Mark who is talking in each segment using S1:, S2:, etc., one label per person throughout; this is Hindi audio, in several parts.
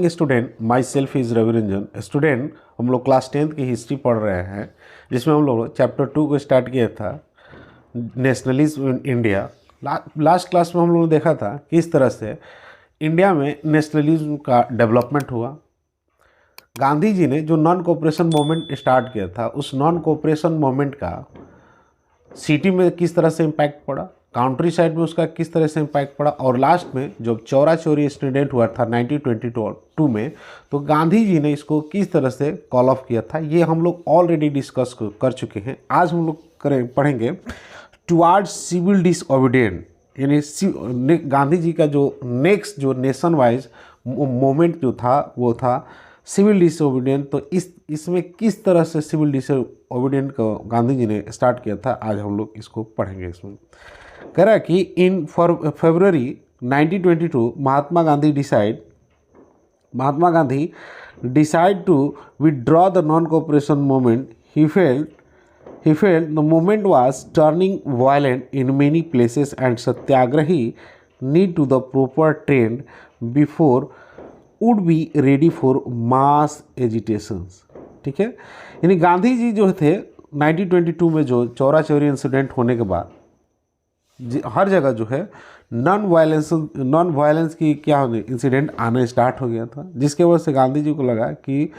S1: Morning student, myself is Ravi Ranjan. Student, हम लोग क्लास 10th की हिस्ट्री पढ़ रहे हैं, जिसमें हम लोग चैप्टर 2 को स्टार्ट किया था, nationalism in India. Last class में हम लोगों ने देखा था किस तरह से इंडिया में नेशनलिज्म का डेवलपमेंट हुआ। गांधी जी ने जो नॉन कोऑपरेशन मूवमेंट स्टार्ट किया था, उस नॉन कोऑपरेशन मूवमेंट का सिटी में किस तरह से इम्पैक्ट पड़ा, काउंट्री साइड में उसका किस तरह से इम्पैक्ट पड़ा, और लास्ट में जब चौरा चौरी इंसिडेंट हुआ था 1922 में, तो गांधी जी ने इसको किस तरह से कॉल ऑफ किया था, ये हम लोग ऑलरेडी डिस्कस कर चुके हैं। आज हम लोग पढ़ेंगे टुवार्ड्स सिविल डिसओबीडिएंट, यानी गांधी जी का जो नेक्स्ट जो नेशन वाइज मूवमेंट जो था वो था सिविल डिसओबीडिएंट। तो इसमें किस तरह से सिविल डिसओबीडिएंट को गांधी जी ने स्टार्ट किया था, आज हम लोग इसको पढ़ेंगे। इसमें कह रहा है कि in February 1922 Mahatma Gandhi decide to withdraw the non cooperation movement. He felt the movement was turning violent in many places and satyagrahi need to the proper trained before would be ready for mass agitations। ठीक है, यानी गांधी जी जो थे 1922 में जो चौरा चौरी इंसिडेंट होने के बाद हर जगह जो है नॉन वायलेंस की क्या होने इंसिडेंट आना स्टार्ट हो गया था, जिसके वजह से गांधी जी को लगा कि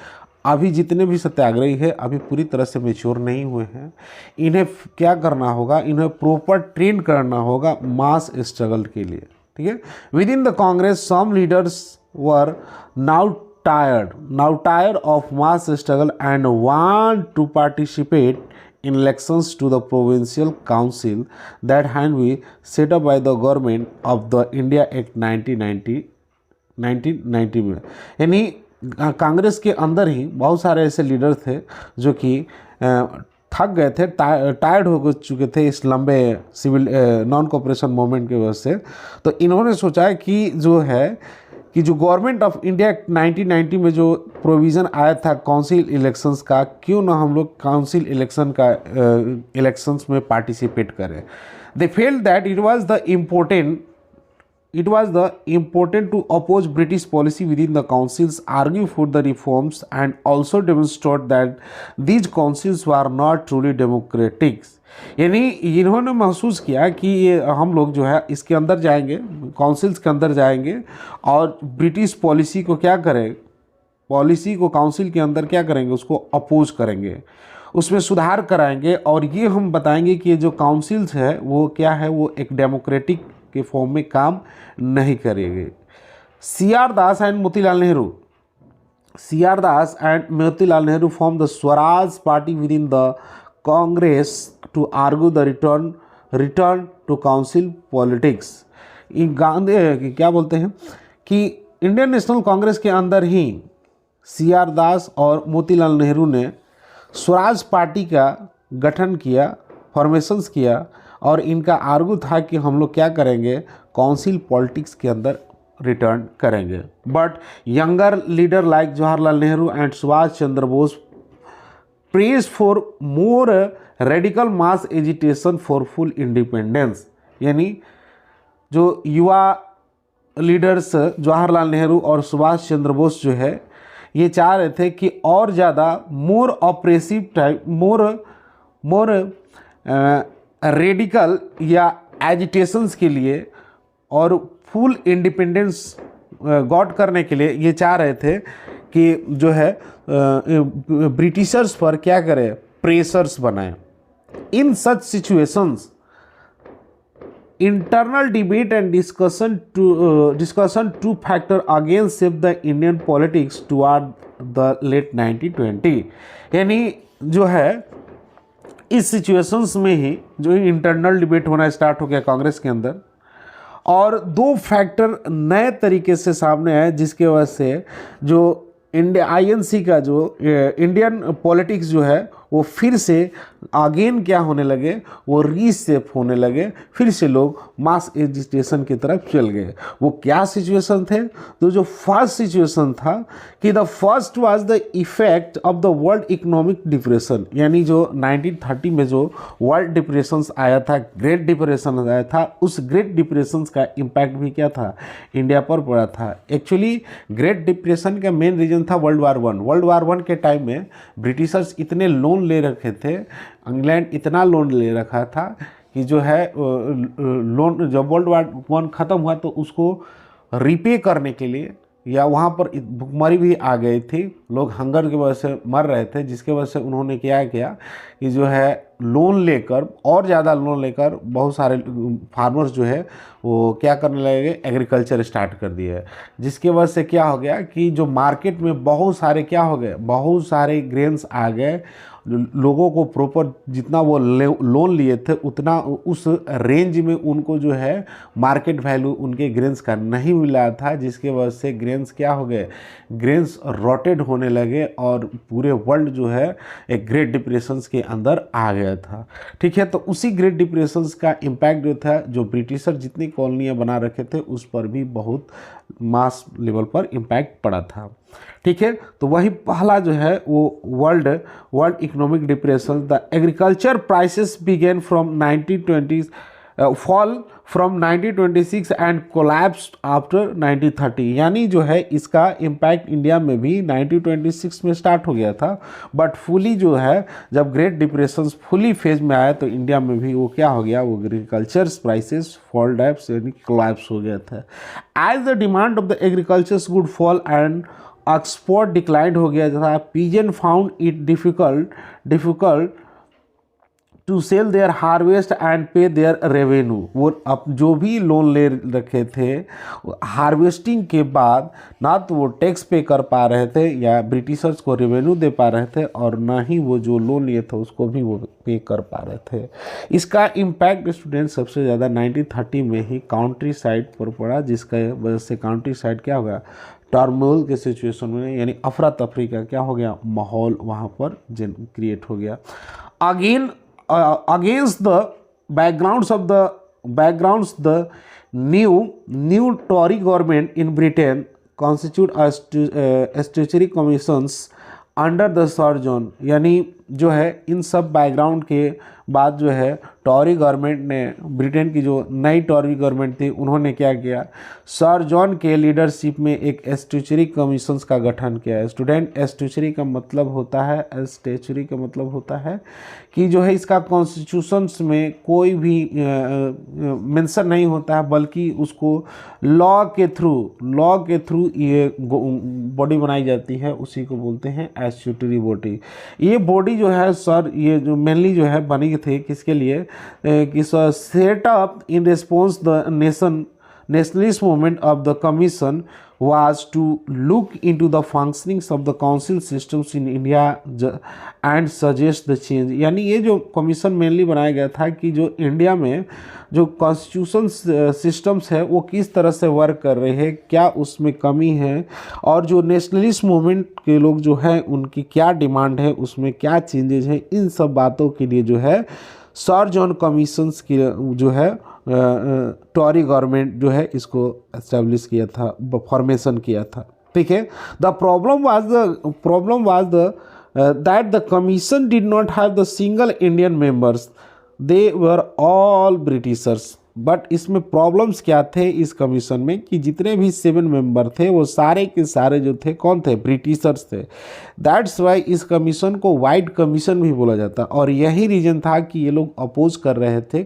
S1: अभी जितने भी सत्याग्रही है अभी पूरी तरह से मेच्योर नहीं हुए हैं, इन्हें क्या करना होगा, इन्हें प्रॉपर ट्रेन करना होगा मास स्ट्रगल के लिए। ठीक है, with in the Congress some leaders were now tired of mass struggle and want to participate in elections to the provincial council that had been set up by the government of the India Act 1990 में। यानी कांग्रेस के अंदर ही बहुत सारे ऐसे लीडर थे जो कि थक गए थे, टायर्ड हो चुके थे इस लंबे सिविल नॉन कोऑपरेशन मूवमेंट की वजह से। तो इन्होंने सोचा कि जो गवर्नमेंट ऑफ इंडिया 1990 में जो प्रोविज़न आया था काउंसिल इलेक्शंस का, क्यों ना हम लोग काउंसिल इलेक्शंस में पार्टिसिपेट करें। They felt that it was the important to oppose British policy within the councils, argue for the reforms and also demonstrate that these councils were not truly democratic। यानी इन्होंने महसूस किया कि ये हम लोग जो है इसके अंदर जाएंगे, काउंसिल्स के अंदर जाएंगे और ब्रिटिश पॉलिसी को क्या करें, पॉलिसी को काउंसिल के अंदर क्या करेंगे, उसको अपोज करेंगे, उसमें सुधार कराएंगे और ये हम बताएंगे कि ये जो काउंसिल्स है वो क्या है, वो एक डेमोक्रेटिक के फॉर्म में काम नहीं करेंगे। C.R. Das and Motilal Nehru form the Swaraj party with in the Congress to argue the return to council politics. Gandhi क्या बोलते हैं कि इंडियन नेशनल कांग्रेस के अंदर ही C.R. दास और मोतीलाल नेहरू ने स्वराज पार्टी का गठन किया, फॉर्मेशंस किया, और इनका आर्गू था कि हम लोग क्या करेंगे, काउंसिल पॉलिटिक्स के अंदर रिटर्न करेंगे। But younger leader like Jawaharlal Nehru and Subhash Chandra Bose praise for more radical mass agitation for full independence. यानी जो युवा लीडर्स जवाहरलाल नेहरू और सुभाष चंद्र बोस जो है, ये चाह रहे थे कि और ज़्यादा मोर ऑपरेसिव टाइप, मोर रेडिकल या एजिटेशंस के लिए और फुल इंडिपेंडेंस गॉट करने के लिए ये चाह रहे थे कि जो है ब्रिटिशर्स पर क्या करें, प्रेशर्स बनाए। In such situations internal debate and discussion to factor again shape the Indian politics toward the late 1920। यानी जो है इस सिचुएशंस में ही जो इंटरनल डिबेट होना स्टार्ट हो गया कांग्रेस के अंदर, और दो फैक्टर नए तरीके से सामने आए जिसके वजह से जो इंडिया INC का जो इंडियन पॉलिटिक्स जो है वो फिर से अगेन क्या होने लगे, वो रीसेप होने लगे, फिर से लोग मास एजिटेशन की तरफ चल गए। वो क्या सिचुएशन थे, तो जो फर्स्ट सिचुएशन था कि the first was the effect of the world economic depression, यानी जो 1930 में जो वर्ल्ड डिप्रेशन आया था, ग्रेट डिप्रेशन आया था, उस ग्रेट डिप्रेशन का इम्पैक्ट भी क्या था, इंडिया पर पड़ा था। एक्चुअली ग्रेट डिप्रेशन का मेन रीजन था world war one. World war one के टाइम में ब्रिटिशर्स इतने लोन ले रखे थे, इंग्लैंड इतना लोन ले रखा था कि जो है लोन, जब वर्ल्ड वार वन ख़त्म हुआ तो उसको रिपे करने के लिए, या वहाँ पर भुखमरी भी आ गई थी, लोग हंगर की वजह से मर रहे थे, जिसके वजह से उन्होंने क्या किया कि जो है लोन लेकर, और ज़्यादा लोन लेकर बहुत सारे फार्मर्स जो है वो क्या करने लगे, एग्रीकल्चर स्टार्ट कर दिए, जिसके वजह से क्या हो गया कि जो मार्केट में बहुत सारे क्या हो गए, बहुत सारे ग्रेन्स आ गए। लोगों को प्रॉपर जितना वो लोन लिए थे उतना उस रेंज में उनको जो है मार्केट वैल्यू उनके ग्रेन्स का नहीं मिला था, जिसके वजह से ग्रेन्स क्या हो गए, ग्रेन्स रोटेड होने लगे और पूरे वर्ल्ड जो है एक ग्रेट डिप्रेशंस के अंदर आ गया था। ठीक है, तो उसी ग्रेट डिप्रेशंस का इम्पैक्ट जो था, जो ब्रिटिशर जितनी कॉलोनियाँ बना रखे थे उस पर भी बहुत मास लेवल पर इम्पैक्ट पड़ा था। ठीक है, तो वही पहला जो है वो world economic depression, the agriculture prices began from 1920 fall from 1926 and collapsed after 1930, यानी जो है इसका इम्पैक्ट इंडिया में भी 1926 में स्टार्ट हो गया था, बट फुली जो है जब ग्रेट डिप्रेशन फुली फेज में आया तो इंडिया में भी वो क्या हो गया, वो एग्रीकल्चर प्राइसेस फॉल डैप्स यानी कोलैप्स हो गया था। As the demand of the agriculture good fall and export declined हो गया था, peasant found it difficult to sell their harvest and pay their revenue. वो अब जो भी लोन ले रखे थे हार्वेस्टिंग के बाद ना तो वो टैक्स पे कर पा रहे थे या ब्रिटिशर्स को रेवेन्यू दे पा रहे थे, और ना ही वो जो लोन लिए थे उसको भी वो पे कर पा रहे थे। इसका इम्पैक्ट स्टूडेंट सबसे ज़्यादा 1930 में ही काउंट्री साइड पर पड़ा, जिसका वजह से काउंट्री साइड क्या हो गया, टर्मोल के सिचुएशन में यानी अफरा तफरी का क्या हो गया, माहौल वहाँ पर क्रिएट हो गया। Again against the backgrounds the new Tory government in Britain constitute a statutory commissions under the sir John, यानी जो है इन सब बैकग्राउंड के बाद जो है टॉरी गवर्नमेंट ने, ब्रिटेन की जो नई टॉरी गवर्नमेंट थी उन्होंने क्या किया, सर जॉन के लीडरशिप में एक स्टैच्यूटरी कमीशंस का गठन किया है। स्टूडेंट स्टैच्यूटरी का मतलब होता है, स्टैच्यूटरी का मतलब होता है कि जो है इसका कॉन्स्टिट्यूशंस में कोई भी मेंशन नहीं होता है, बल्कि उसको लॉ के थ्रू ये बॉडी बनाई जाती है, उसी को बोलते हैं स्टैच्यूटरी बॉडी। ये बॉडी जो है सर, ये जो मेनली जो है बनी थी किसके लिए, कि set up in response the nationalist movement of the commission was to look into the functionings of the council systems in India and suggest the change। यानी ये जो कमीशन मेनली बनाया गया था कि जो इंडिया में जो कॉन्स्टिट्यूशन सिस्टम्स है वो किस तरह से वर्क कर रहे हैं, क्या उसमें कमी है, और जो नेशनलिस्ट मूवमेंट के लोग जो है उनकी क्या डिमांड है, उसमें क्या चेंजेज है, इन सब बातों के लिए जो है सर जॉन कमीशंस की जो है टॉरी गवर्नमेंट जो है इसको एस्टेब्लिश किया था, फॉर्मेशन किया था। ठीक है, the problem was that the commission did not have the single Indian members, they were all Britishers. But इसमें प्रॉब्लम्स क्या थे इस कमीशन में, कि जितने भी 7 मेंबर थे वो सारे के सारे जो थे कौन थे, ब्रिटिशर्स थे। दैट्स वाई इस कमीशन को वाइट कमीशन भी बोला जाता, और यही रीज़न था कि ये लोग अपोज कर रहे थे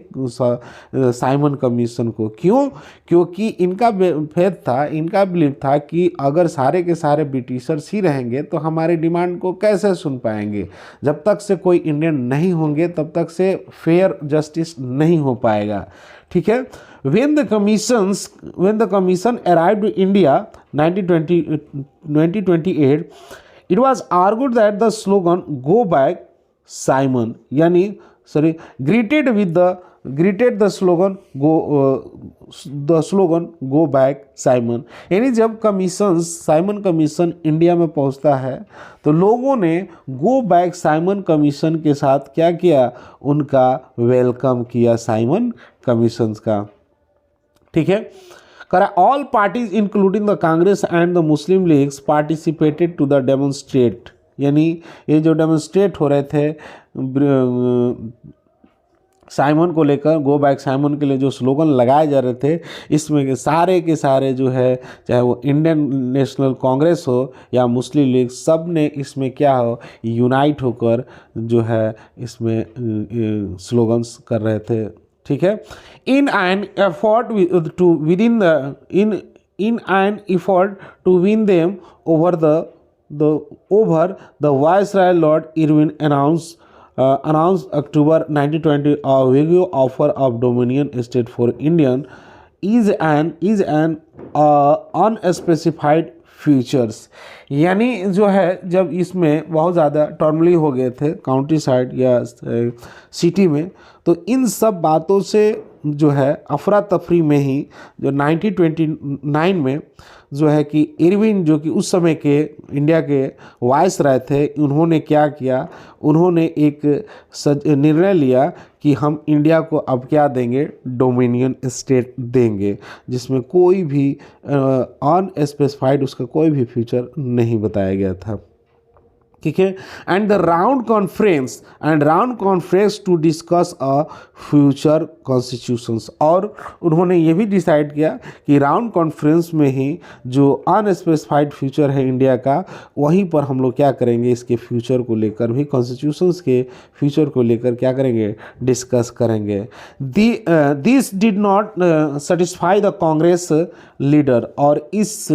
S1: साइमन कमीशन को। क्यों? क्योंकि इनका फेथ था, इनका बिलीव था कि अगर सारे के सारे ब्रिटिशर्स ही रहेंगे तो हमारे डिमांड को कैसे सुन पाएंगे, जब तक से कोई इंडियन नहीं होंगे तब तक से फेयर जस्टिस नहीं हो पाएगा। ठीक है, when the commission arrived in India 1928, it was argued that the slogan "Go back, Simon," यानी greeted with the greeted the slogan go back Simon. यानी जब कमीशन साइमन कमीशन इंडिया में पहुंचता है तो लोगों ने गो बैक साइमन कमीशन के साथ क्या किया, उनका वेलकम किया साइमन कमीशन का। ठीक है, करा all parties including the Congress and the Muslim leagues participated to the demonstrate. यानी ये जो डेमोन्स्ट्रेट हो रहे थे साइमन को लेकर, गो बैक साइमन के लिए जो स्लोगन लगाए जा रहे थे, इसमें के सारे जो है, चाहे वो इंडियन नेशनल कांग्रेस हो या मुस्लिम लीग, सब ने इसमें क्या हो, यूनाइट होकर जो है इसमें स्लोगन्स कर रहे थे। ठीक है, in an effort to within the in an effort to win them over the Viceroy Lord Irwin announced October 1920 a vague offer of Dominion state for Indian is an unspecified futures। यानी जो है जब इसमें बहुत ज़्यादा टर्मली हो गए थे काउंटी साइड या सिटी में, तो इन सब बातों से जो है अफरा तफरी में ही जो 1929 में जो है कि इरविन जो कि उस समय के इंडिया के वायसराय थे, उन्होंने क्या किया, उन्होंने एक निर्णय लिया कि हम इंडिया को अब क्या देंगे, डोमिनियन स्टेट देंगे, जिसमें कोई भी अनस्पेसिफाइड उसका कोई भी फ्यूचर नहीं बताया गया था। ठीक है, and the round conference to discuss a future constitutions. और उन्होंने ये भी डिसाइड किया कि राउंड कॉन्फ्रेंस में ही जो अनस्पेसिफाइड फ्यूचर है इंडिया का, वहीं पर हम लोग क्या करेंगे, इसके फ्यूचर को लेकर भी, कॉन्स्टिट्यूशंस के फ्यूचर को लेकर क्या करेंगे, डिस्कस करेंगे। This did not satisfy the Congress leader. और इस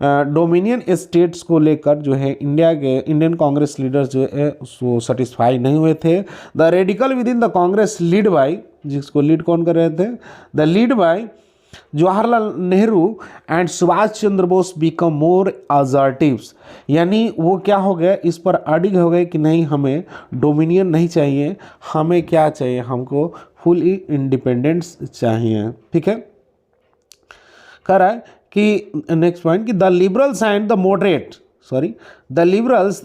S1: डोमिनियन स्टेट्स को लेकर जो है इंडियन कांग्रेस लीडर्स जो है वो सेटिस्फाई नहीं हुए थे। The radical with in the Congress lead by, जिसको लीड कौन कर रहे थे, the lead by Jawaharlal Nehru and Subhash Chandra Bose become more assertives. यानी वो क्या हो गए, इस पर अडिग हो गए कि नहीं, हमें डोमिनियन नहीं चाहिए, हमें क्या चाहिए, हमको फुली इंडिपेंडेंस चाहिए। ठीक है, कह रहा है कि नेक्स्ट पॉइंट कि the liberals and the moderate the liberals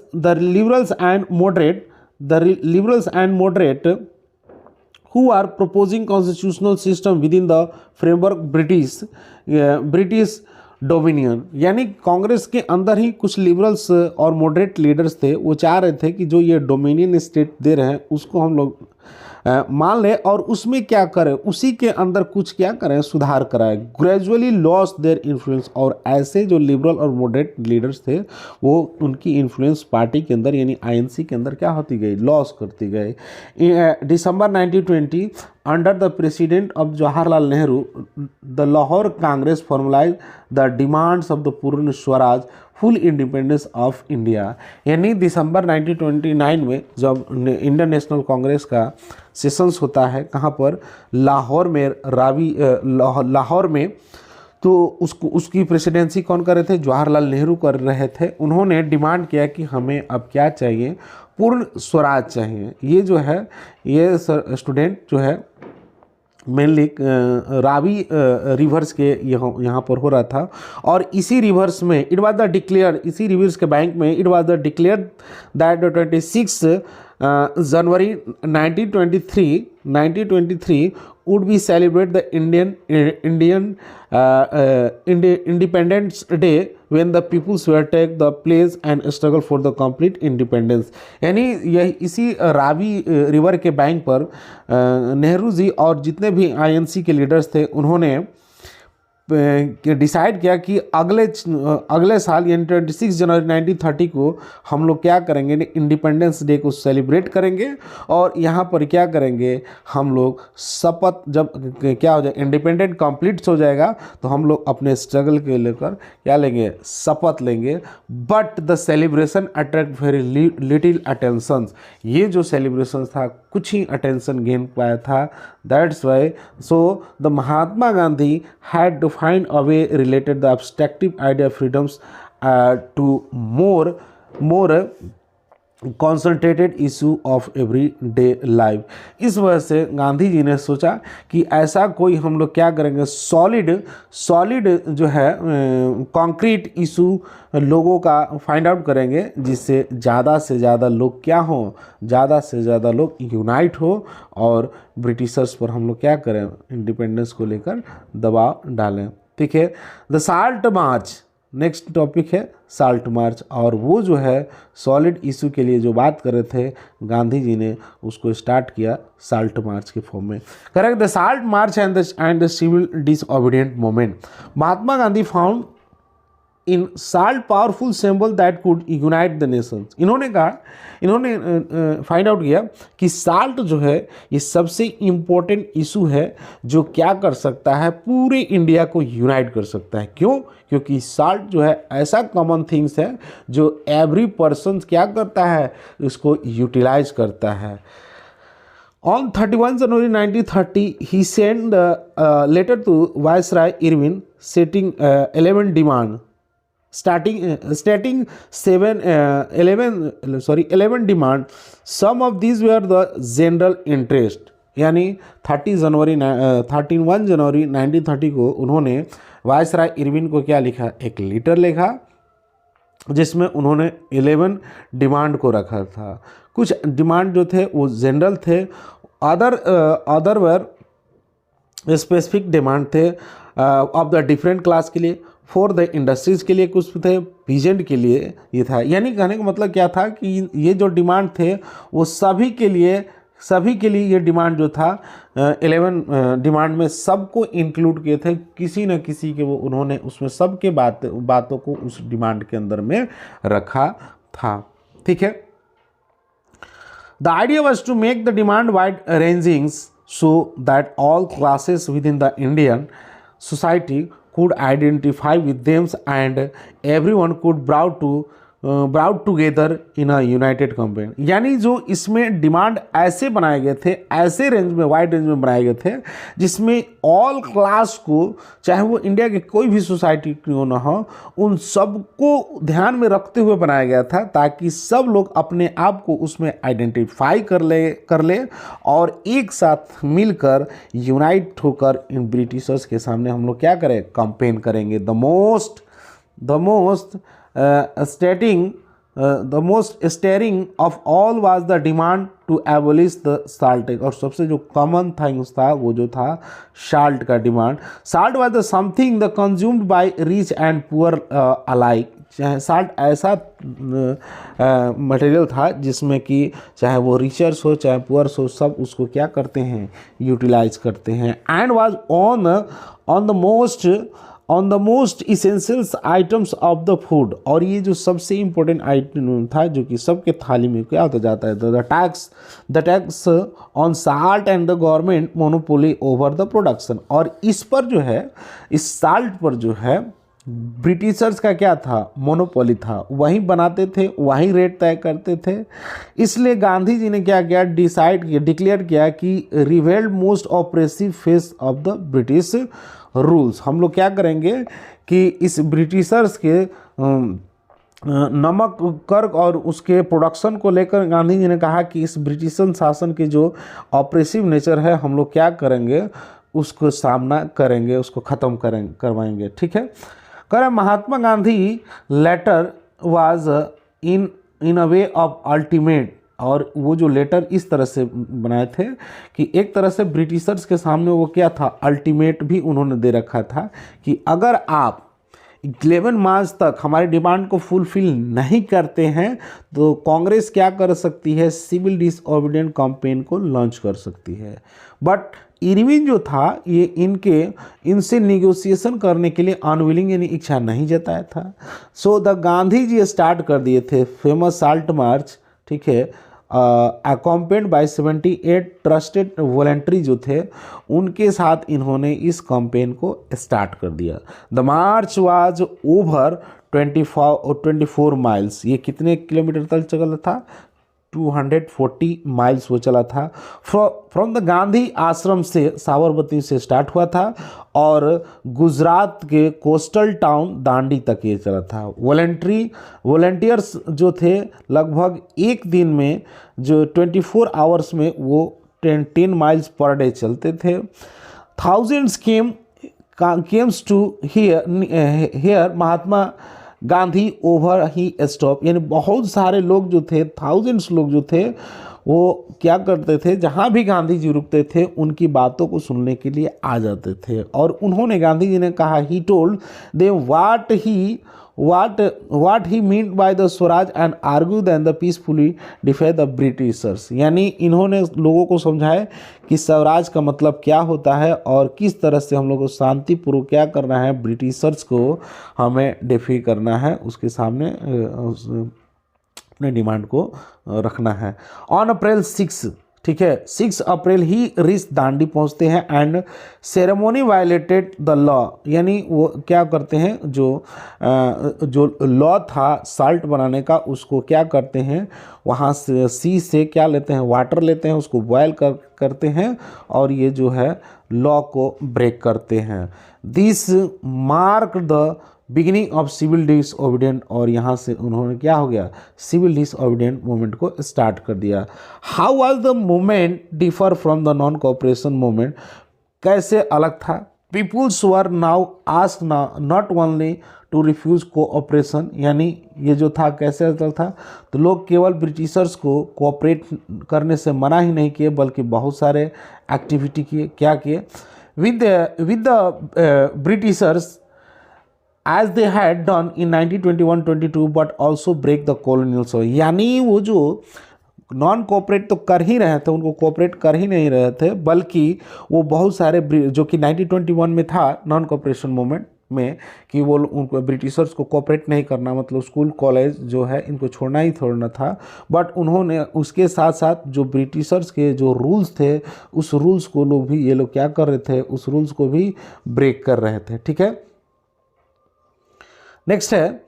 S1: and moderate who are proposing constitutional system within the framework British dominion. यानी कांग्रेस के अंदर ही कुछ लिबरल्स और मॉडरेट लीडर्स थे, वो चाह रहे थे कि जो ये डोमिनियन स्टेट दे रहे हैं उसको हम लोग मान लें और उसमें क्या करें, उसी के अंदर कुछ क्या करें, सुधार कराएं। Gradually loss their influence. और ऐसे जो लिबरल और मॉडरेट लीडर्स थे वो उनकी इन्फ्लुएंस पार्टी के अंदर यानी आईएनसी के अंदर क्या होती गई, लॉस करती गई। December 1920 under the president of Jawaharlal Nehru the Lahore Congress formulize the demands of the Purna Swaraj full independence of India. यानी दिसंबर 1929 में जब इंडियन नेशनल कांग्रेस का सेशंस होता है, कहाँ पर, लाहौर में, लाहौर में, तो उसकी प्रेसिडेंसी कौन कर रहे थे, जवाहरलाल नेहरू कर रहे थे। उन्होंने डिमांड किया कि हमें अब क्या चाहिए, पूर्ण स्वराज चाहिए। ये जो है ये स्टूडेंट जो है मेनली रावी रिवर्स के यहाँ पर हो रहा था। और इसी रिवर्स में इट वाज द डिक्लेयर, इसी रिवर्स के बैंक में it was the declare that 26 January 1923 would be celebrate the Indian Independence Day when the peoples were take the place and struggle for the complete independence। यानी यह इसी रावी रिवर के बैंक पर नेहरू जी और जितने भी आईएनसी के लीडर्स थे उन्होंने डिसाइड किया कि अगले साल यानी 26 जनवरी 1930 को हम लोग क्या करेंगे, इंडिपेंडेंस डे को सेलिब्रेट करेंगे। और यहाँ पर क्या करेंगे, हम लोग शपथ, जब क्या हो जाए इंडिपेंडेंट कंप्लीट हो जाएगा तो हम लोग अपने स्ट्रगल के लेकर क्या लेंगे, शपथ लेंगे। But the celebration attract very little attention. ये जो सेलिब्रेशन था कुछ ही अटेंशन गेन पाया था। That's why so the Mahatma Gandhi had to find a way related the abstractive idea of freedoms to more concentrated issue of every day life. इस वजह से गांधी जी ने सोचा कि ऐसा कोई हम लोग क्या करेंगे, सॉलिड जो है कॉन्क्रीट इशू लोगों का फाइंड आउट करेंगे, जिससे ज़्यादा से ज़्यादा लोग क्या हो, ज़्यादा से ज़्यादा लोग यूनाइट हो और ब्रिटिशर्स पर हम लोग क्या करें, इंडिपेंडेंस को लेकर दबाव डालें। ठीक है, the salt March, next topic है साल्ट मार्च। और वो जो है सॉलिड इशू के लिए जो बात कर रहे थे गांधी जी ने, उसको स्टार्ट किया साल्ट मार्च के फॉर्म में। Correct, the salt march and the civil disobedient movement. Mahatma Gandhi found in salt powerful symbol that could unite the nations. इन्होंने फाइंड आउट किया कि साल्ट जो है ये सबसे इम्पोर्टेंट इशू है जो क्या कर सकता है, पूरे इंडिया को यूनाइट कर सकता है। क्यों? क्योंकि साल्ट जो है ऐसा कॉमन थिंग्स है जो एवरी पर्सन क्या करता है, इसको यूटिलाइज करता है। On 31 January 1930, he sent a letter to Viceroy Irwin stating 11 demand. Stating 11 demand. Some of these were the general interest. यानी 31 जनवरी 1930 को उन्होंने वायसराय इरविन को क्या लिखा, एक लेटर लिखा जिसमें उन्होंने 11 डिमांड को रखा था। कुछ डिमांड जो थे वो जनरल थे, अदर वर स्पेसिफिक डिमांड थे ऑफ द डिफरेंट क्लास के लिए, फॉर द इंडस्ट्रीज़ के लिए कुछ थे, पीजेंट के लिए ये था। यानी कहने का मतलब क्या था कि ये जो डिमांड थे वो सभी के लिए ये डिमांड जो था 11 डिमांड में सबको इंक्लूड किए थे, किसी न किसी के वो उन्होंने उसमें सबके बातों को उस डिमांड के अंदर में रखा था। ठीक है, the idea was to make the demand wide ranging so that all classes with in the Indian society could identify with them and everyone could brought together in a united campaign। यानी जो इसमें डिमांड ऐसे बनाए गए थे, ऐसे रेंज में, वाइड रेंज में बनाए गए थे जिसमें ऑल क्लास को, चाहे वो इंडिया के कोई भी सोसाइटी क्यों ना हो, उन सबको ध्यान में रखते हुए बनाया गया था, ताकि सब लोग अपने आप को उसमें आइडेंटिफाई कर ले और एक साथ मिलकर यूनाइट होकर इन ब्रिटिशर्स के सामने हम लोग क्या करें, कंपेन करेंगे। The most staring of all was the demand to abolish the salt tax। और सबसे जो कॉमन थिंग्स था वो जो था साल्ट का demand. Salt was the something the consumed by rich and poor alike। चाहे साल्ट ऐसा मटेरियल था जिसमें कि चाहे वो रिचर्स हो चाहे पुअर्स हो, सब उसको क्या करते हैं, यूटिलाइज करते हैं। And was on the most essentials items of the food. और ये जो सबसे इम्पोर्टेंट आइटम था जो कि सबके थाली में क्या होता जाता है, the tax on salt and the government monopoly over the production. और इस पर जो है, इस साल्ट पर जो है ब्रिटिशर्स का क्या था, मोनोपोली था, वहीं बनाते थे, वहीं रेट तय करते थे। इसलिए गांधी जी ने क्या किया, डिक्लेयर किया कि revelled most oppressive face of the British rules. हम लोग क्या करेंगे कि इस ब्रिटिशर्स के नमक कर और उसके प्रोडक्शन को लेकर गांधी जी ने कहा कि इस ब्रिटिश शासन के जो ऑपरेसिव नेचर है हम लोग क्या करेंगे, उसको सामना करेंगे, उसको ख़त्म करवाएंगे। ठीक है, Mahatma Gandhi letter was in a way of ultimate. और वो जो लेटर इस तरह से बनाए थे कि एक तरह से ब्रिटिशर्स के सामने वो क्या था, अल्टीमेट भी उन्होंने दे रखा था कि अगर आप 11 मार्च तक हमारी डिमांड को फुलफिल नहीं करते हैं तो कांग्रेस क्या कर सकती है, सिविल डिसओबीडिएंट कैंपेन को लॉन्च कर सकती है। बट इरविन जो था ये इनसे निगोशिएशन करने के लिए अनविलिंग यानी इच्छा नहीं जताया था। So the Gandhi ji start कर दिए थे फेमस साल्ट मार्च। ठीक है, अकॉम्पेंड बाय 78 ट्रस्टेड वॉलंटरी जो थे उनके साथ इन्होंने इस कैंपेन को स्टार्ट कर दिया। The March was over 24 miles. ये कितने किलोमीटर तक चला था,
S2: 240 माइल्स वो चला था। फ्रॉम द गांधी आश्रम से साबरमती से स्टार्ट हुआ था और गुजरात के कोस्टल टाउन दांडी तक ये चला था। वॉलंटियर्स जो थे लगभग एक दिन में जो 24 आवर्स में वो 10 माइल्स पर डे चलते थे। Thousands cames to hear Mahatma Gandhi over he stop, यानी बहुत सारे लोग जो थे, थाउजेंड्स लोग जो थे वो क्या करते थे, जहाँ भी गांधी जी रुकते थे उनकी बातों को सुनने के लिए आ जाते थे। और उन्होंने, गांधी जी ने कहा, he told they what he meant by the Swaraj and argue than the peacefully defy the Britishers, यानी इन्होंने लोगों को समझाया कि स्वराज का मतलब क्या होता है और किस तरह से हम लोग को शांतिपूर्वक क्या करना है, ब्रिटिशर्स को हमें डिफी करना है, उसके सामने अपने डिमांड को रखना है। ऑन अप्रैल 6, ठीक है, 6 अप्रैल ही रीच दांडी पहुंचते हैं and ceremony violated the law, यानी वो क्या करते हैं, जो लॉ था साल्ट बनाने का उसको क्या करते हैं, वहाँ से सी से क्या लेते हैं, वाटर लेते हैं, उसको बॉयल करते हैं और ये जो है लॉ को ब्रेक करते हैं। This mark the beginning of civil disobedient, और यहाँ से उन्होंने क्या हो गया, सिविल डिसओबीडियंट मूवमेंट को स्टार्ट कर दिया। How was the movement differ from the non cooperation movement, कैसे अलग था? Peoples were now ask not only to refuse cooperation, यानी ये जो था कैसे अलग था, तो लोग केवल ब्रिटिशर्स को कोऑपरेट करने से मना ही नहीं किए बल्कि बहुत सारे एक्टिविटी किए। क्या किए? With the Britishers as they had done in 1921-22 but also break the colonial soil, यानी वो जो नॉन कोऑपरेट तो कर ही रहे थे, उनको कोऑपरेट कर ही नहीं रहे थे, बल्कि वो बहुत सारे जो कि 1921 में था नॉन कोऑपरेशन मूवमेंट में कि वो उनको ब्रिटिशर्स को कोऑपरेट नहीं करना, मतलब स्कूल कॉलेज जो है इनको छोड़ना ही छोड़ना था। बट उन्होंने उसके साथ साथ जो ब्रिटिशर्स के जो रूल्स थे उस रूल्स को लोग भी, ये लोग क्या कर रहे थे, उस रूल्स को भी ब्रेक कर रहे थे। ठीक है, नेक्स्ट है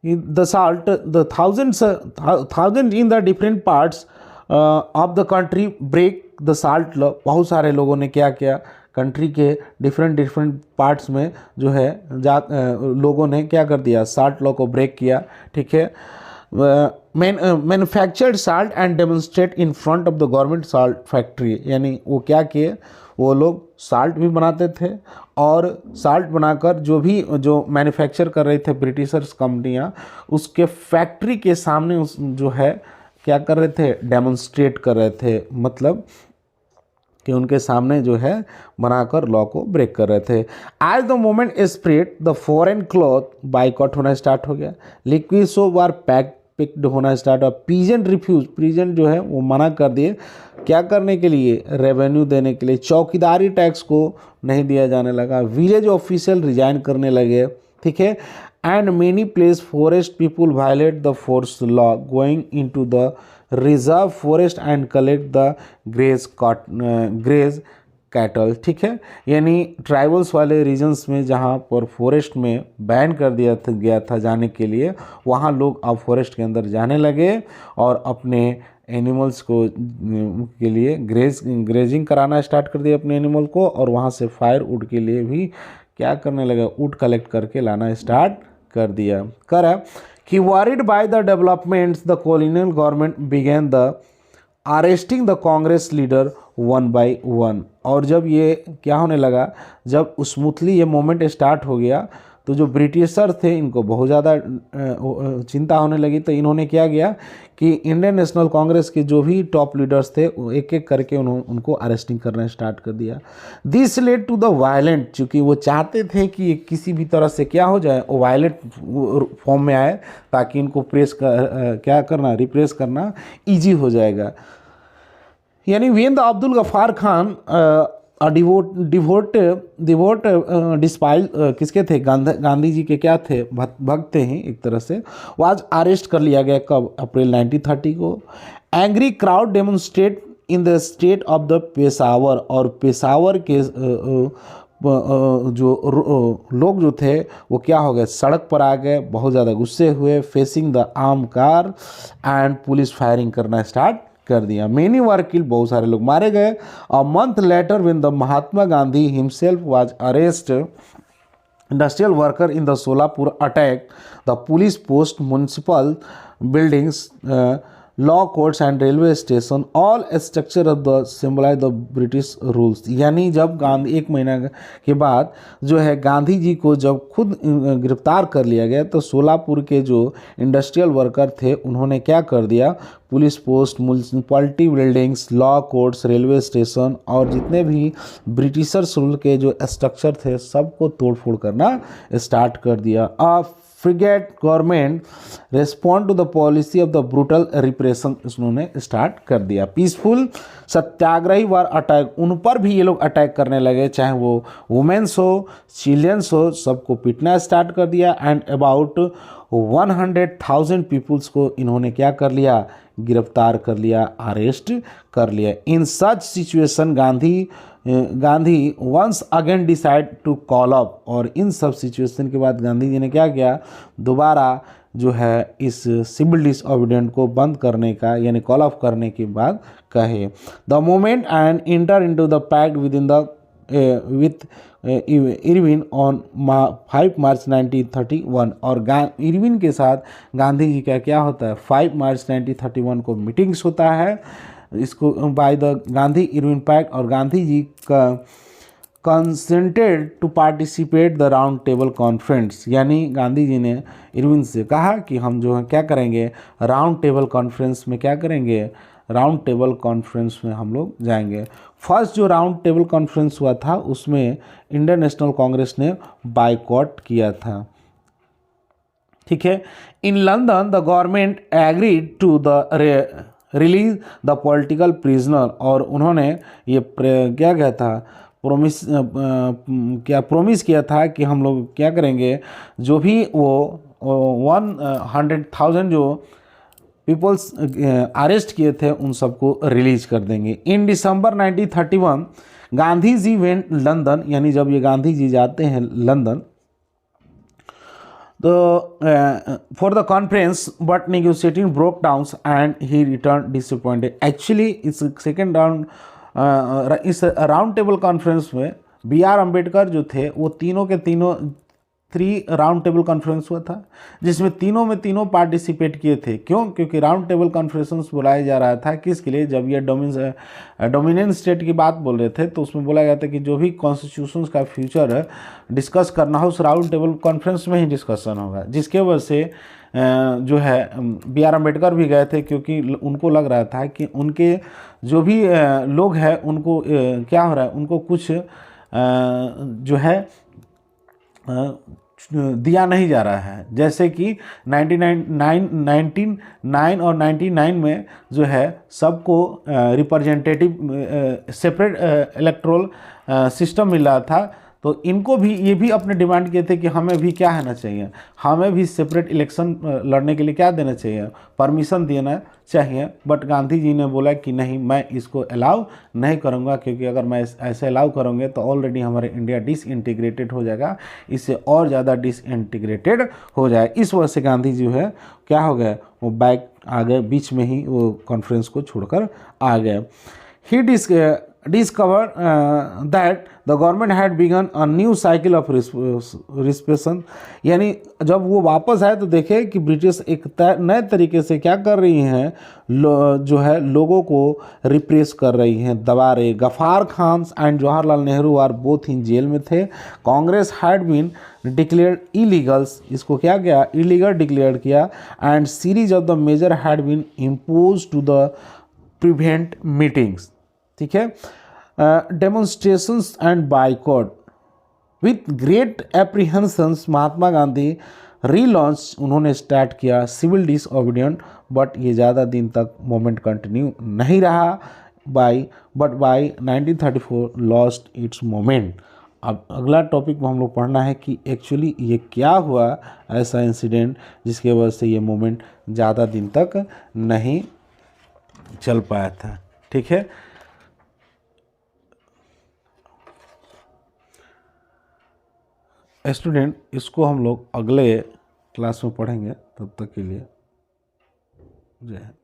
S2: the salt the thousand in the different parts of the country break the salt law, बहुत सारे लोगों ने क्या किया, कंट्री के डिफरेंट पार्ट्स में जो है लोगों ने क्या कर दिया, साल्ट लॉ को ब्रेक किया। ठीक है, manufactured salt and demonstrate in front of the government salt factory, यानी वो क्या किए, वो लोग साल्ट भी बनाते थे और साल्ट बनाकर जो मैन्युफैक्चर कर रहे थे ब्रिटिशर्स कंपनियां, उसके फैक्ट्री के सामने जो है क्या कर रहे थे, डेमोन्स्ट्रेट कर रहे थे, मतलब कि उनके सामने जो है बनाकर लॉ को ब्रेक कर रहे थे। As the moment spread the foreign cloth boycott होना स्टार्ट हो गया, लिक्विड सोप आर पिक्ड होना स्टार्ट हुआ, पीजेंट रिफ्यूज, पीजेंट जो है वो मना कर दिए, क्या करने के लिए, रेवेन्यू देने के लिए, चौकीदारी टैक्स को नहीं दिया जाने लगा, विलेज ऑफिशियल रिजाइन करने लगे। ठीक है, and many place forest people violate the forest law going into the reserve forest and collect the graze cattle. ठीक है, यानी ट्राइबल्स वाले रीजन्स में जहाँ पर फॉरेस्ट में बैन कर दिया गया था जाने के लिए, वहाँ लोग अब फॉरेस्ट के अंदर जाने लगे और अपने एनिमल्स को के लिए ग्रेजिंग कराना स्टार्ट कर दिया अपने एनिमल को, और वहाँ से फायर वुड के लिए भी क्या करने लगे, वुड कलेक्ट करके लाना स्टार्ट कर दिया। कि worried by the developments the colonial government began the arresting the Congress leader one by one, और जब ये क्या होने लगा, जब स्मूथली ये मोमेंट स्टार्ट हो गया तो जो ब्रिटिशर थे इनको बहुत ज़्यादा चिंता होने लगी, तो इन्होंने क्या किया कि इंडियन नेशनल कांग्रेस के जो भी टॉप लीडर्स थे एक एक करके उनको अरेस्टिंग करना स्टार्ट कर दिया। This led to the violent, चूँकि वो चाहते थे कि किसी भी तरह से क्या हो जाए, वो वायलेंट फॉर्म में आए ताकि इनको रिप्रेस करना ईजी हो जाएगा। यानी when the Abdul Ghaffar Khan devote disciple किसके थे, गांधी जी के क्या थे, भक्त थे ही एक तरह से, वो आज अरेस्ट कर लिया गया। कब? अप्रैल 1930 को। Angry crowd demonstrate in the state of the Peshawar, और पेशावर के लोग जो थे वो क्या हो गए, सड़क पर आ गए, बहुत ज़्यादा गुस्से हुए, facing the arm car and police firing करना स्टार्ट कर दिया। मेनी वर किल्ड, बहुत सारे लोग मारे गए। A month later when the Mahatma Gandhi himself was arrest industrial worker in the Solapur attack, the police post, municipal buildings, law courts and railway station, all structure of the symbolize the British rules। यानी जब गांधी, एक महीना के बाद जो है गांधी जी को जब खुद गिरफ्तार कर लिया गया, तो सोलापुर के जो इंडस्ट्रियल वर्कर थे उन्होंने क्या कर दिया, police post, municipality buildings, law courts, railway station और जितने भी ब्रिटिशर्स रूल के जो स्ट्रक्चर थे सबको तोड़फोड़ करना स्टार्ट कर दिया। फ्रिगेट government respond to the policy of the brutal repression उन्होंने स्टार्ट कर दिया। पीसफुल सत्याग्रही वर अटैक, उन पर भी ये लोग अटैक करने लगे, चाहे वो वुमेन्स हो, चिल्ड्रंस हो, सबको पीटना स्टार्ट कर दिया। एंड अबाउट 100,000 पीपुल्स को इन्होंने क्या कर लिया, गिरफ्तार कर लिया, अरेस्ट कर लिया। In such situation Gandhi once again decide to call up, और इन सब सिचुएशन के बाद गांधी जी ने क्या किया, दोबारा जो है इस सिविल डिसओबीडियंट को बंद करने का यानी कॉल ऑफ करने के बाद कहे, the moment and inter into the pact with in the with Irwin on 5 March 1931, और इरविन के साथ गांधी जी का क्या होता है, 5 मार्च 1931 को मीटिंग्स होता है, इसको by the Gandhi Irwin pact, और गांधी जी का consented to participate the round table conference, यानी गांधी जी ने इरविन से कहा कि हम जो है क्या करेंगे, राउंड टेबल कॉन्फ्रेंस में क्या करेंगे, राउंड टेबल कॉन्फ्रेंस में हम लोग जाएंगे। फर्स्ट जो राउंड टेबल कॉन्फ्रेंस हुआ था उसमें इंडियन नेशनल कांग्रेस ने बायकॉट किया था, ठीक है। In London the government agreed to the release the political prisoner, और उन्होंने ये क्या कहा था, प्रोमिस किया था कि हम लोग क्या करेंगे, जो भी वो 100,000 जो पीपल्स अरेस्ट किए थे उन सबको रिलीज कर देंगे। इन दिसंबर 1931 गांधी जी वेंट लंदन, यानी जब ये गांधी जी जाते हैं London for the conference, but negotiating broke down and he return disappointed. Actually इस सेकेंड राउंड इस राउंड टेबल कॉन्फ्रेंस में B.R. अम्बेडकर जो थे वो तीनों के तीनों 3 राउंड टेबल कॉन्फ्रेंस हुआ था, जिसमें तीनों पार्टिसिपेट किए थे। क्यों? क्योंकि राउंड टेबल कॉन्फ्रेंस बुलाया जा रहा था किसके लिए, जब ये डोमिनेंट स्टेट की बात बोल रहे थे तो उसमें बोला गया था कि जो भी कॉन्स्टिट्यूशंस का फ्यूचर डिस्कस करना हो उस राउंड टेबल कॉन्फ्रेंस में ही डिस्कशन होगा, जिसके वजह से जो है B.R. अम्बेडकर भी गए थे, क्योंकि उनको लग रहा था कि उनके जो भी लोग हैं उनको क्या हो रहा है, उनको कुछ जो है दिया नहीं जा रहा है। जैसे कि 1999 और 99 में जो है सबको रिप्रेजेंटेटिव सेपरेट इलेक्टोरल सिस्टम मिल रहा था, तो इनको भी ये भी अपने डिमांड किए थे कि हमें भी क्या होना चाहिए, हमें भी सेपरेट इलेक्शन लड़ने के लिए क्या देना चाहिए, परमिशन देना चाहिए। बट गांधी जी ने बोला कि नहीं, मैं इसको अलाउ नहीं करूँगा, क्योंकि अगर मैं ऐसे अलाउ करूँगे तो ऑलरेडी हमारे इंडिया डिसइंटीग्रेटेड हो जाएगा, इससे और ज़्यादा डिसइंटीग्रेटेड हो जाए। इस वजह से गांधी जी है क्या हो गए, वो बैक आ गए, बीच में ही वो कॉन्फ्रेंस को छोड़कर आ गए। ही discovered that the government had begun a new cycle of repression, यानी जब वो वापस आए तो देखे कि ब्रिटिश एक नए तरीके से क्या कर रही हैं, जो है लोगों को रिप्रेस कर रही हैं, दबा रही। Ghaffar Khan and Jawaharlal Nehru are both in jail में थे। Congress had been declared illegals, इसको क्या किया, इलीगल डिक्लेयर किया। And series of the major had been impose to the prevent meetings, ठीक है। Demonstrations and boycott with great apprehensions Mahatma Gandhi relaunch, उन्होंने स्टार्ट किया सिविल डिसओबीडियंट, बट ये ज़्यादा दिन तक मूवमेंट कंटिन्यू नहीं रहा। By 1934 lost its moment. अब अगला टॉपिक में हम लोग पढ़ना है कि एक्चुअली ये क्या हुआ, ऐसा इंसिडेंट जिसके वजह से ये मूवमेंट ज़्यादा दिन तक नहीं चल पाया था, ठीक है।
S1: स्टूडेंट इसको हम लोग अगले क्लास में पढ़ेंगे, तब तक के लिए जय हिंद।